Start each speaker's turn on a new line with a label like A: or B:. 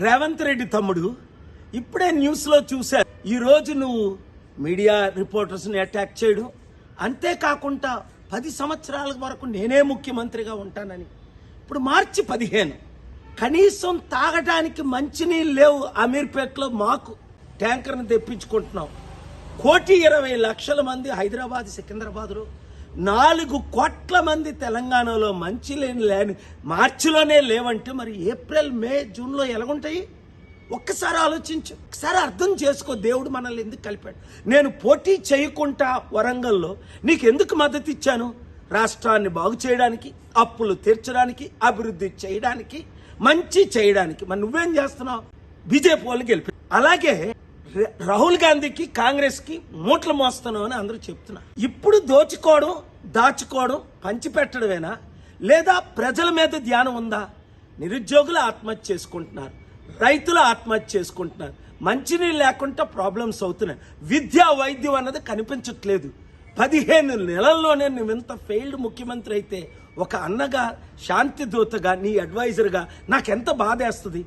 A: రేవంత్ రెడ్డి తమ్ముడు ఇప్పుడే న్యూస్లో చూశా. ఈరోజు నువ్వు మీడియా రిపోర్టర్స్ని అటాక్ చేయడం, అంతేకాకుండా 10 సంవత్సరాల వరకు నేనే ముఖ్యమంత్రిగా ఉంటానని. ఇప్పుడు మార్చి 15 కనీసం తాగడానికి మంచినీళ్ళు లేవు. అమీర్పేటలో మాకు ట్యాంకర్ని తెప్పించుకుంటున్నాం. 1,20,00,000 మంది హైదరాబాద్ సికింద్రాబాద్లో, 4 కోట్ల మంది తెలంగాణలో మంచినీళ్ళు లేని మార్చిలోనే లేవంటే మరి ఏప్రిల్ మే జూన్లో ఎలాగుంటాయి? ఒక్కసారి ఆలోచించు, ఒకసారి అర్థం చేసుకో. దేవుడు మనల్ని ఎందుకు కలిపాడు? నేను పోటీ చేయకుండా వరంగల్లో నీకు ఎందుకు మద్దతు ఇచ్చాను? రాష్ట్రాన్ని బాగు చేయడానికి, అప్పులు తీర్చడానికి, అభివృద్ధి చేయడానికి, మంచి చేయడానికి. మరి నువ్వేం చేస్తున్నావు? బీజేపీ వాళ్ళు గెలిపి. అలాగే రాహుల్ గాంధీకి కాంగ్రెస్కి మూటలు మోస్తున్నావు అని అందరూ చెప్తున్నారు. ఇప్పుడు దోచుకోవడం, దాచుకోవడం, పంచిపెట్టడమేనా, లేదా ప్రజల మీద ధ్యానం ఉందా? నిరుద్యోగులు ఆత్మహత్య చేసుకుంటున్నారు, రైతులు ఆత్మహత్య చేసుకుంటున్నారు, మంచినీళ్ళు లేకుండా ప్రాబ్లమ్స్ అవుతున్నాయి, విద్యా వైద్యం అన్నది కనిపించట్లేదు. 15 నెలల్లోనే నువ్వు ఇంత ఫెయిల్డ్ ముఖ్యమంత్రి అయితే, ఒక అన్నగా, శాంతి దూతగా, నీ అడ్వైజర్గా నాకెంత బాధేస్తుంది.